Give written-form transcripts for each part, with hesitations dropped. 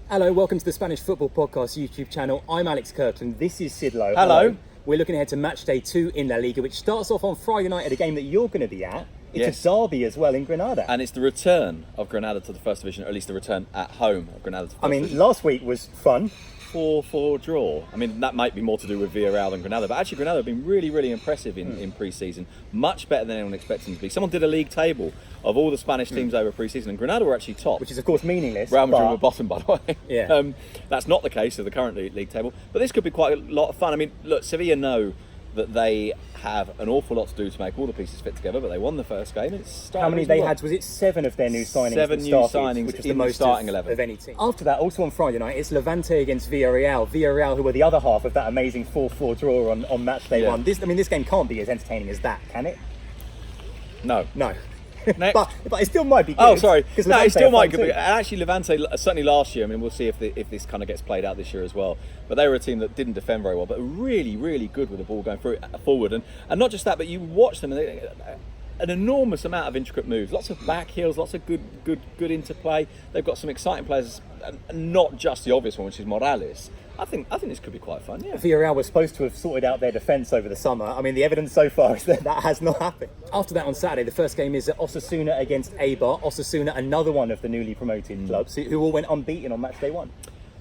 Hello, welcome to the Spanish Football Podcast YouTube channel. I'm Alex Kirkland. This is Sid Lowe. Hello. We're looking ahead to Matchday 2 in La Liga, which starts off on Friday night at a game that you're going to be at. It's a derby as well in Granada. And it's the return of Granada to the First Division, or at least the return at home of Granada to the First Division. Last week was fun. 4-4 draw. I mean, that might be more to do with Villarreal than Granada, but actually Granada have been really, really impressive in pre-season. Much better than anyone expected them to be. Someone did a league table of all the Spanish teams over pre-season, and Granada were actually top. Which is, of course, meaningless. Real Madrid were bottom, by the way. Yeah. That's not the case of the current league table, but this could be quite a lot of fun. I mean, look, Sevilla know that they have an awful lot to do to make all the pieces fit together, but they won the first game. It's How many they had? Was it 7 of their new signings? 7 new signings, which was in the most starting 11 of any team. After that, also on Friday night, it's Levante against Villarreal. Villarreal, who were the other half of that amazing 4-4 draw on Matchday 1. This game can't be as entertaining as that, can it? No. but it still might be good. Oh, sorry. No, it still might be. And Too. actually, Levante, certainly last year, I mean, we'll see if this kind of gets played out this year as well. But they were a team that didn't defend very well, but really, really good with the ball going forward. And not just that, but you watch them, and an enormous amount of intricate moves, lots of back heels, lots of good interplay. They've got some exciting players, and not just the obvious one, which is Morales. I think this could be quite fun, yeah. Villarreal was supposed to have sorted out their defence over the summer. I mean, the evidence so far is that has not happened. After that, on Saturday, the first game is Osasuna against Eibar. Osasuna, another one of the newly promoted clubs, who all went unbeaten on Matchday 1.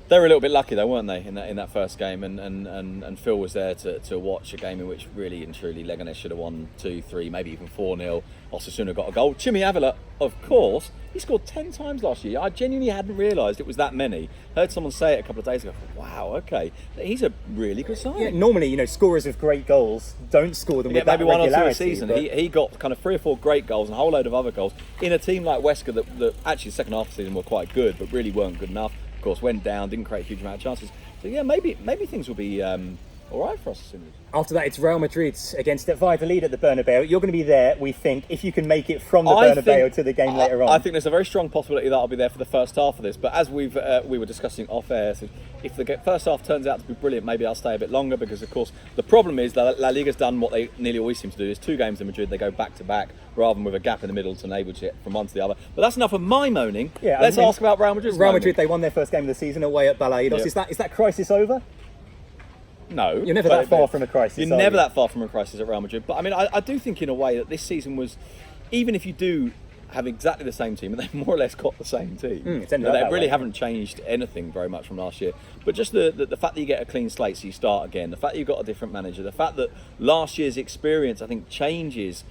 They were a little bit lucky though, weren't they, in that first game, and Phil was there to watch a game in which really and truly Leganes should have won 2-3, maybe even 4-0. Osasuna got a goal. Chimi Avila, of course, he scored 10 times last year. I genuinely hadn't realised it was that many. Heard someone say it a couple of days ago. Wow, okay, he's a really good sign. Yeah, normally, scorers of great goals don't score them with that maybe one or two a regularity, season. He got kind of 3 or 4 great goals and a whole load of other goals in a team like Huesca that actually the second half of the season were quite good, but really weren't good enough. Of course, went down, didn't create a huge amount of chances. So yeah, maybe things will be all right for us as soon as. After that, it's Real Madrid against Valladolid at the Bernabeu. You're going to be there, we think, if you can make it from the Bernabeu to the game later on. I think there's a very strong possibility that I'll be there for the first half of this. But as we were discussing off air, so if the first half turns out to be brilliant, maybe I'll stay a bit longer, because of course the problem is that La Liga's done what they nearly always seem to do: is 2 games in Madrid, they go back to back rather than with a gap in the middle to enable you from one to the other. But that's enough of my moaning. Yeah, Let's ask about Real Madrid. Real Madrid, they won their first game of the season away at Balaidos. Yep. Is that crisis over? No. You're never that far from a crisis. You're never that far from a crisis at Real Madrid. But I mean, I do think in a way that this season was, even if you do have exactly the same team, and they more or less got the same team, they really haven't changed anything very much from last year. But just the fact that you get a clean slate, so you start again, the fact that you've got a different manager, the fact that last year's experience, I think, changes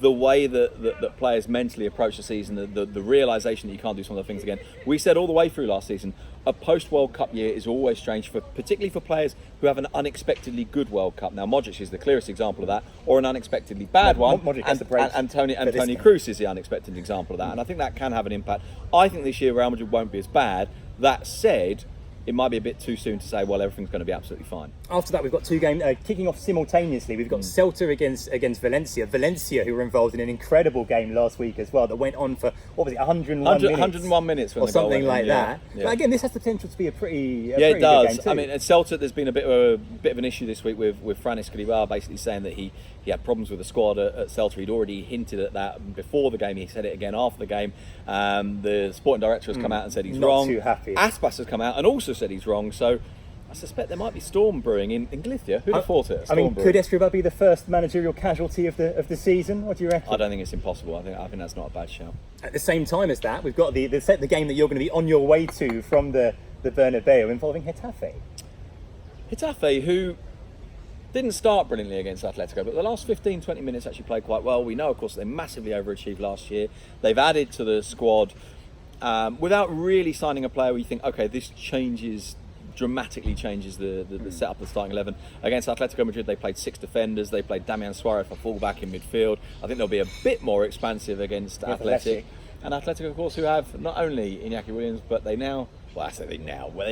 the way that players mentally approach the season, the realisation that you can't do some of the things again. We said all the way through last season, a post-World Cup year is always strange, particularly for players who have an unexpectedly good World Cup. Now, Modric is the clearest example of that, or an unexpectedly bad one. And Toni Kroos is the unexpected example of that. And I think that can have an impact. I think this year Real Madrid won't be as bad. That said, it might be a bit too soon to say, well, everything's going to be absolutely fine. After that, we've got 2 games kicking off simultaneously. We've got Celta against Valencia. Valencia, who were involved in an incredible game last week as well, that went on for, 101 minutes? 101 minutes when or the goal something went like on, that. Yeah. But again, this has the potential to be a pretty it does. Good game too. I mean, at Celta, there's been a bit of an issue this week with Fran Escribá, basically saying that he had problems with the squad at Celta. He'd already hinted at that before the game. He said it again after the game. The sporting director has come out and said he's wrong. Not too happy. Aspas has come out and also said he's wrong. So I suspect there might be storm brewing in Galicia. Who'd have thought it? Could Escribá be the first managerial casualty of the season? What do you reckon? I don't think it's impossible. I think that's not a bad shout. At the same time as that, we've got the game that you're going to be on your way to from the Bernabeu, involving Getafe. Getafe, who didn't start brilliantly against Atletico, but the last 15-20 minutes actually played quite well. We know, of course, they massively overachieved last year. They've added to the squad without really signing a player where you think, okay, this dramatically changes the setup of the starting 11. Against Atletico Madrid, they played 6 defenders. They played Damian Suarez for fullback in midfield. I think they'll be a bit more expansive against Atletico. And Atletico, of course, who have not only Iñaki Williams, but they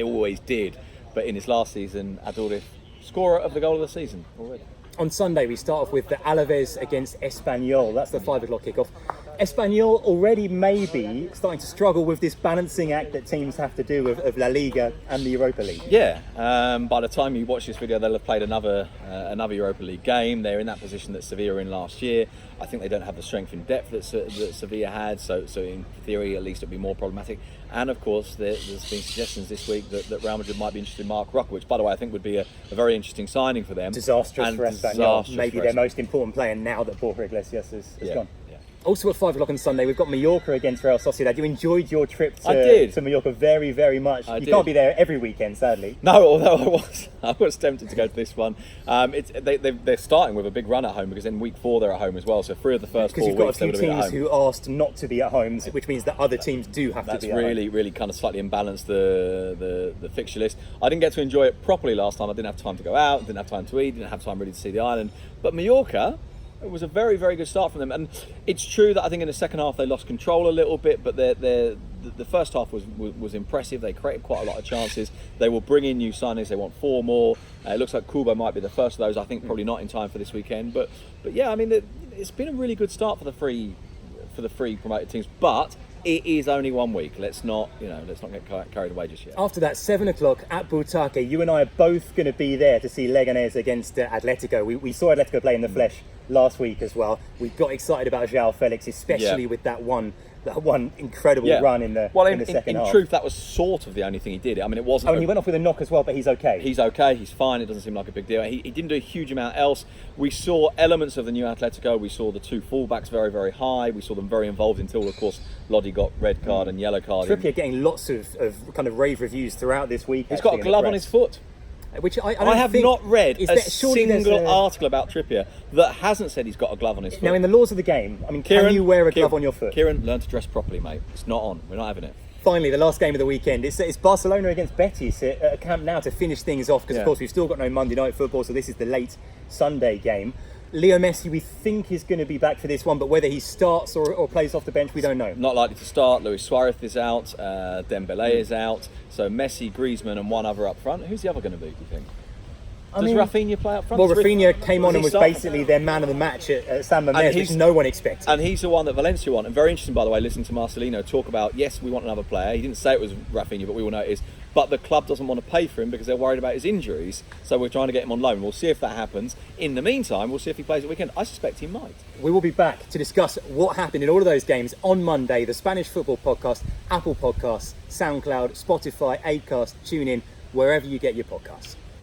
always did, but in his last season, Aduriz, scorer of the goal of the season already. On Sunday, we start off with the Alaves against Espanyol. That's the 5 o'clock kickoff. Espanyol already maybe starting to struggle with this balancing act that teams have to do of La Liga and the Europa League. Yeah, by the time you watch this video, they'll have played another Europa League game. They're in that position that Sevilla were in last year. I think they don't have the strength in depth that Sevilla had, so in theory at least it'll be more problematic. And of course there's been suggestions this week that Real Madrid might be interested in Marc Roca, which by the way I think would be a very interesting signing for them. Disastrous for Espanyol, maybe their most important player now that Borja Iglesias is gone. Also at 5 o'clock on Sunday, we've got Mallorca against Real Sociedad. You enjoyed your trip to Mallorca very, very much. You can't be there every weekend, sadly. No, although I was tempted to go to this one. They're starting with a big run at home because then week 4 they're at home as well. So 3 of the first 4 weeks because you've got a few teams who asked not to be at home, which means that other teams do have to be at home. That's really kind of slightly imbalanced the fixture list. I didn't get to enjoy it properly last time. I didn't have time to go out, didn't have time to eat, didn't have time really to see the island. But Mallorca, it was a very, very good start from them, and it's true that I think in the second half they lost control a little bit, but the first half was impressive. They created quite a lot of chances. They will bring in new signings. They want 4 more. It looks like Kubo might be the first of those. I think probably not in time for this weekend, but yeah, I mean it's been a really good start for the free promoted teams, but it is only 1 week. Let's not get carried away just yet. After that, 7 o'clock at Butaque, you and I are both going to be there to see Leganes against Atletico. We saw Atletico play in the flesh last week as well. We got excited about João Felix, especially with that one incredible run in the second half. In truth, that was sort of the only thing he did. I mean, it wasn't. Oh, and he went off with a knock as well, but he's okay. He's okay. He's fine. It doesn't seem like a big deal. He didn't do a huge amount else. We saw elements of the new Atletico. We saw the 2 fullbacks very, very high. We saw them very involved until, of course, Lodi got red card and yellow card. Trippier getting lots of kind of rave reviews throughout this week. He's got a glove on his foot. Which I have not read a single article about Trippier that hasn't said he's got a glove on his foot. Now, in the laws of the game, I mean, can you wear a glove on your foot? Kieran, learn to dress properly, mate. It's not on. We're not having it. Finally, the last game of the weekend. It's Barcelona against Betis at Camp Nou to finish things off, because of course we've still got no Monday night football, so this is the late Sunday game. Leo Messi, we think, is going to be back for this one, but whether he starts or plays off the bench, we don't know. Not likely to start. Luis Suarez is out. Dembele is out. So Messi, Griezmann, and one other up front. Who's the other going to be, do you think? Does Rafinha play up front? Well, Rafinha came on and was basically their man of the match at San Mamés, which no one expected. And he's the one that Valencia want. And very interesting, by the way, listening to Marcelino talk about, yes, we want another player. He didn't say it was Rafinha, but we all know it is. But the club doesn't want to pay for him because they're worried about his injuries. So we're trying to get him on loan. We'll see if that happens. In the meantime, we'll see if he plays at weekend. I suspect he might. We will be back to discuss what happened in all of those games on Monday. The Spanish Football Podcast, Apple Podcasts, SoundCloud, Spotify, Acast, TuneIn, wherever you get your podcasts.